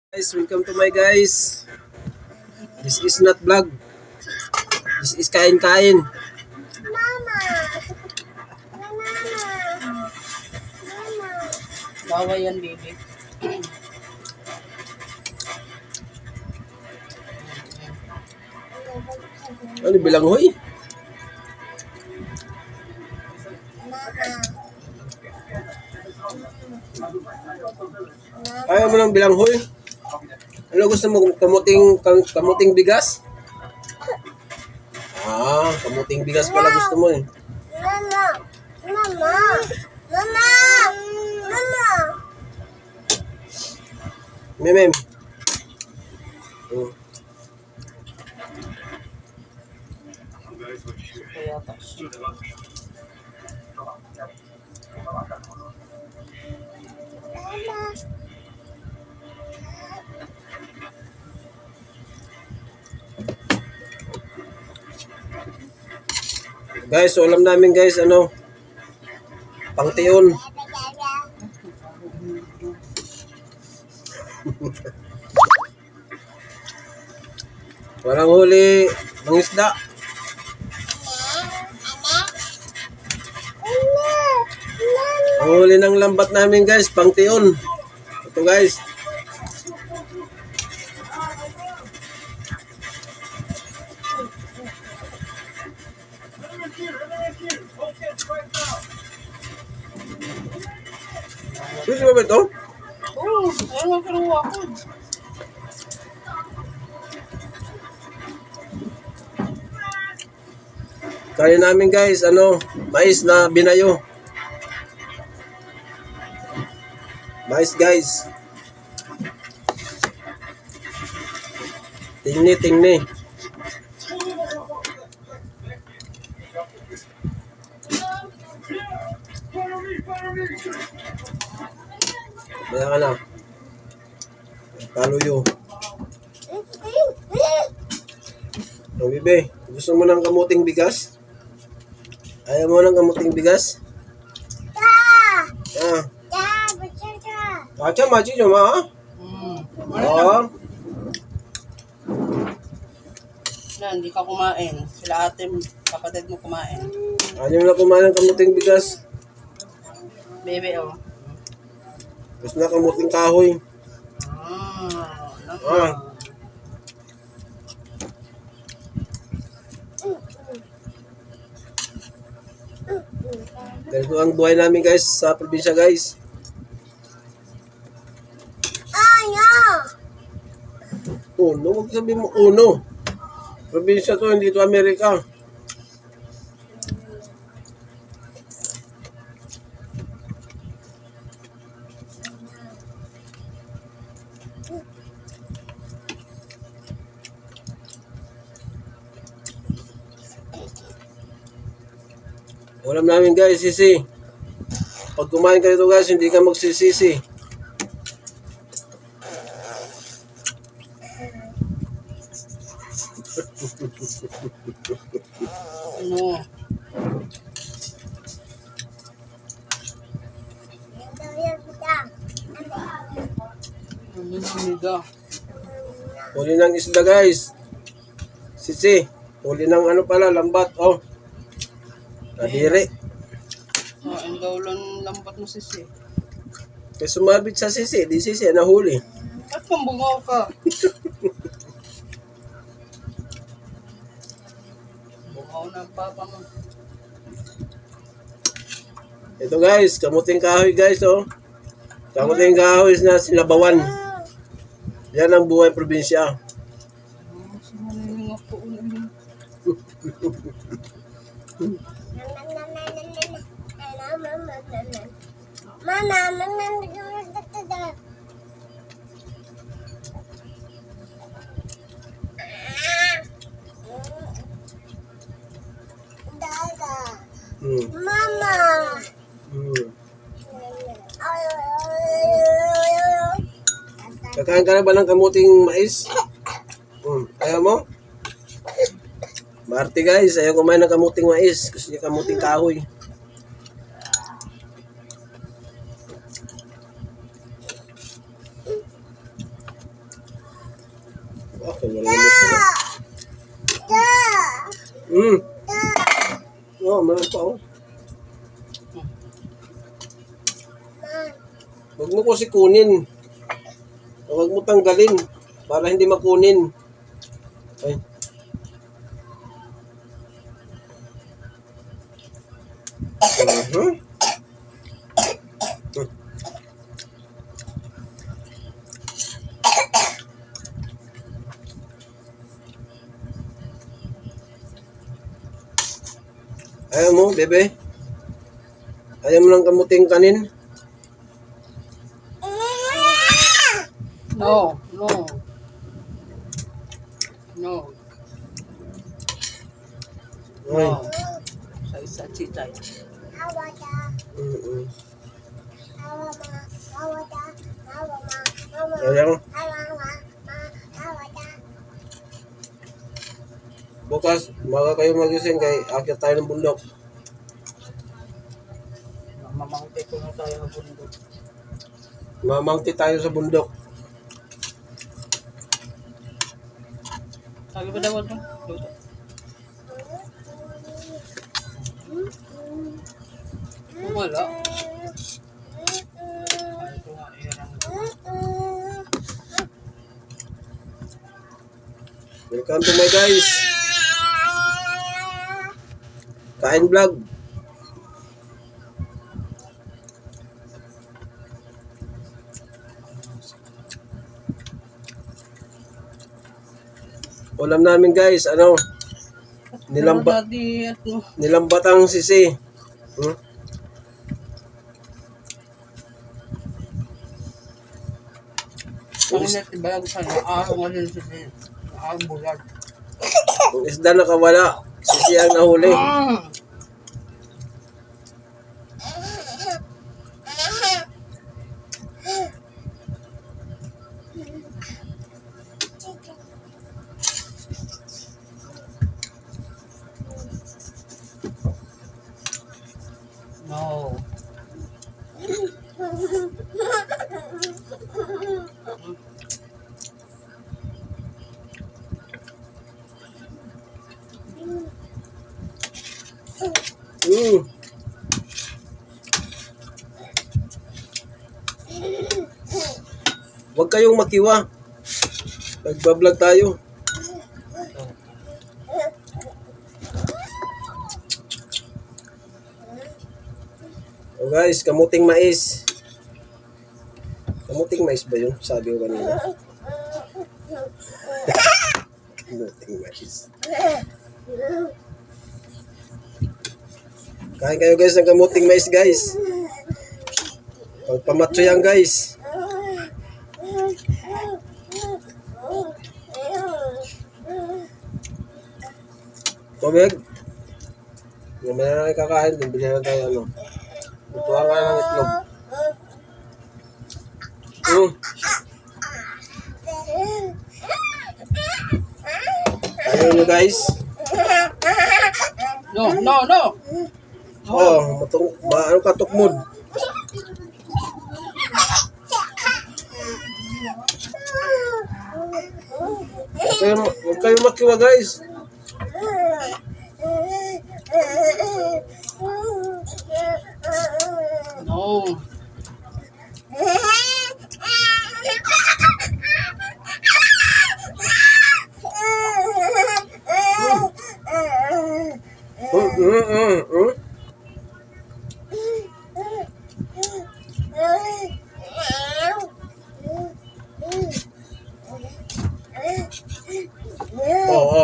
Guys, welcome to my guys. This is not vlog. This is kain-kain. Mama. Mama. Mama. Bawa yan, baby. Ano bilang hoy? Ayaw mo ng bilang hoy? Ano gusto mo? Kamuting bigas? Kamuting bigas pala gusto mo eh. Mama. Mama. Mama. Mama. Mem. Oh. Kaya tas. Mama. Guys, so alam namin guys, pangtiyon. Walang huli ng isda. Ang huli ng lambat namin guys, pangtiyon. Ito guys. Gusto mo ba ito? Oo, ayun ang kinuha ko. Kaya namin guys, mais na binayo. Mais guys. Tingni. Maya ka na. Kaluyo. O bibe, gusto mo ng kamuting bigas? Ayaw mo ng kamuting bigas? Acha, machi joma ha? Na, hindi ka kumain. Sila ate, kapatid mo kumain. Ayaw na kumain ng kamuting bigas. Bebe, oh. Gusto na kamuting kahoy. Naku. Ganito ang buhay namin guys sa probinsya guys. Uno, huwag sabihin mo uno. Probinsya to, hindi to Amerika. Ulam namin guys, sisi. Pag kumain kayo ito guys, hindi ka magsisisi. Ano? Namiga. Huli ng isda guys. Sisi. Huli ng lambat. Oh. Nadiri. Ang gaulan lambat mo sisi. Kaya sumabit sa sisi, di sisi, nahuli. At pambungaw ka. Bungaw na ang papa mo. Ito guys, kamuting kahoy guys, oh. Kamuting kahoy na sinabawan. Yan ang buhay probinsya. Sinaling ako ulit. Mama. Kakain ka na ba ng kamuting mais? Ayaw mo? Marty guys, ayaw kumain ng kamuting mais. Gusto niya kamuting kahoy. Okay, wala naman sila. Oh, meron pa oh. Huwag mo kasi kunin. Huwag mo tanggalin para hindi makunin. Ay. Ayaw mo, bebe? Ayaw mo lang kamuting kanin? No, no. No. Ay. No. Sa isa chichay. Ayaw. Bukas, maga kayo magising kay akyat tayo ng bundok. Mamangkay ko na tayo ng bundok. Mamangti tayo sa bundok. Sabi ba daw ito? Luto. Wala. Ay, ito nga, irang. Welcome to my guys. Kain vlog. Ulam namin guys, ano? Nilambatang sisi. Pangilat, ibalag sa araw nga din sila. Araw bulag. Ang isda nakawala. Sisi ang nahuli. No. Huwag kayong makiwa. Nagbablog tayo. Oh guys, kamuting mais. Kamuting mais ba yun? Sabi ko kanina. Kamuting mais. Kain kayo guys ng kamuting mais guys. Pagpamatso yan guys. Tubig. Mamaya na kakain. Bilhin na tayo ano. Butuhan ka ng itlog. Ayaw nyo guys. No, no, no. Oh, ano ka tukmod? Huwag kayo makiwa guys. No.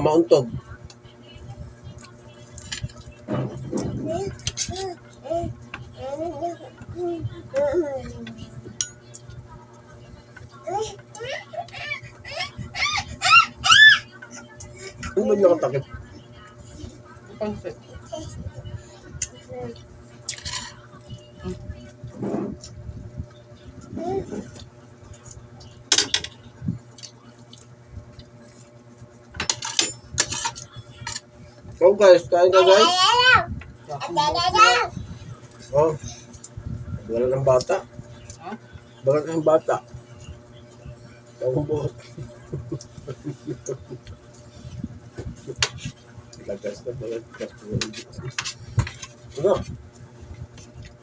Mauntog. Ano ba nakatakip? Pansit. Oh guys, kain ka guys. Oh. Wala ng bata. Ha? Wala ng bata. Ang buhok. Lagas na ba yan? Ano?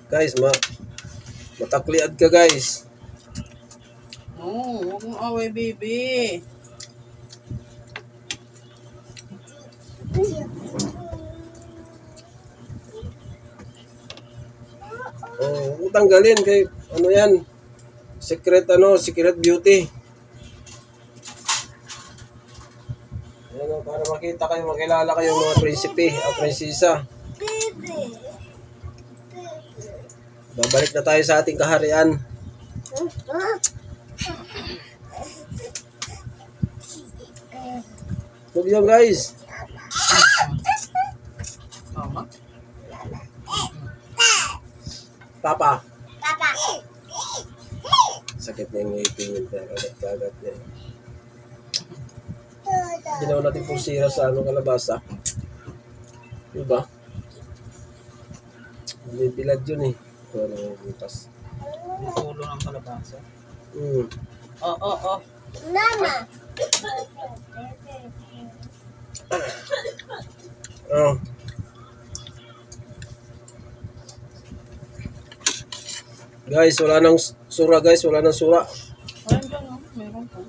Guys, matakliad ka guys. No, huwag mong away, baby. Oh, huwag tanggalin kay ano yan? Secret beauty. Ayan, oh, para makita kayo, makilala kayo mga prinsipe o prinsesa. Baby. Babalik na tayo sa ating kaharian. Huwag yun guys. Mama? Papa. Papa. Sakit niya yung ngipin yun. Kagat niya. Ginawa natin pulsira sa kalabasa. Diba? May bilad yun eh. Ito na yung butas. Yung ulo ng kalabasa. Mama. Oh. Guys, wala nang sura guys. Wala nang sura. Ayun dyan, no? Meron po.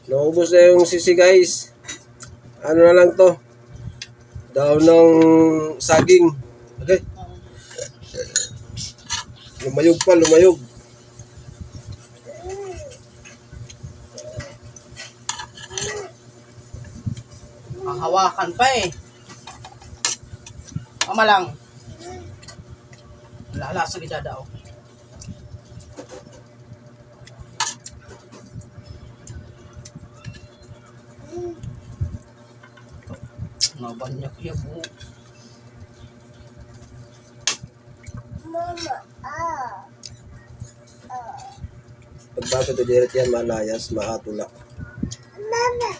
Naubos na yung sisi guys. Ano na lang to? Daw ng saging. Okay. Lumayog pa, lumayog. Hawakan pa eh. Mama lang. Lalasa kita daw. Nabanyak niya po. Mama. Pag bago to diret yan, malayas, maatula. Mama.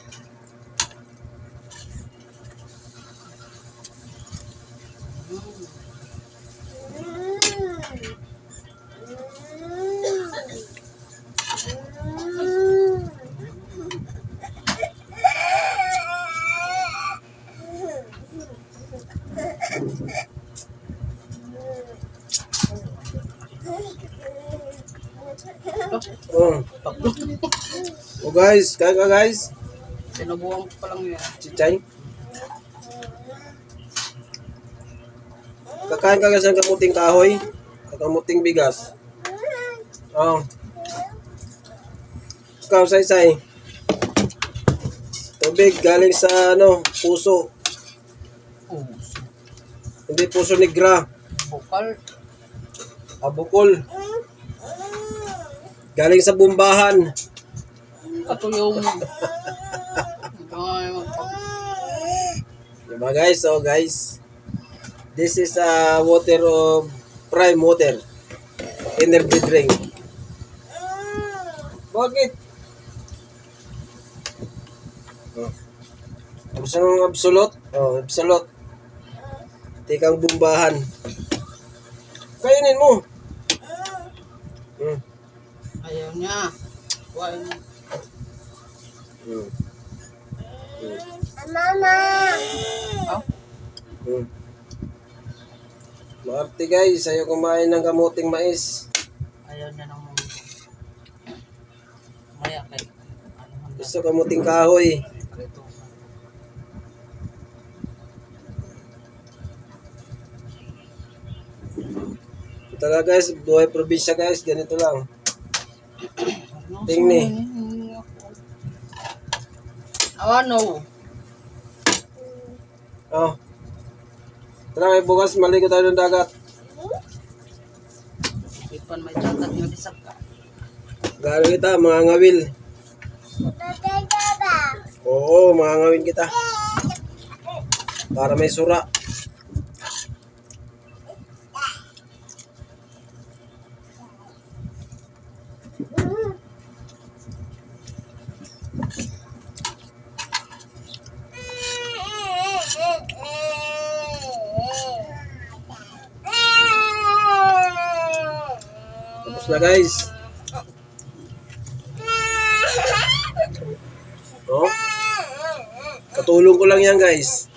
Oh. Tatlo. Oh guys, kaya ka guys. Sinubukan ko pa lang yan. Chichay. Kakain ka guys ng kamuting kahoy. Kamuting bigas. Oh. Ikaw, say-say. Tubig galing sa puso. Puso. Hindi puso negra. Bukal. Abukol. Galing sa bumbahan. Katuyong. Diba guys? So guys, this is water of prime water. Energy drink. Bakit? Oh. Gusto mong absolute? Oh, absolute. Tikang bumbahan. Kainin mo. Ayaw niya. Kuhain niya. Mama. Oh? Maarte guys, ayaw kumain ng kamuting mais. Ayaw niya ng maya kay Gusto kamuting kahoy. Ito. Ito nga guys, buhay probinsya guys, ganito lang. Tingni. Awano. Oh. Tara, may bukas maligo tayo ng dagat. Ipan may jagat nga bisag ka. Gano'n kita, mga ngawil. Oo, mga ngawil kita. Para may sura. Tapos na guys. Oh. Katulong ko lang yan guys.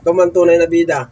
Ito man tunay na bida.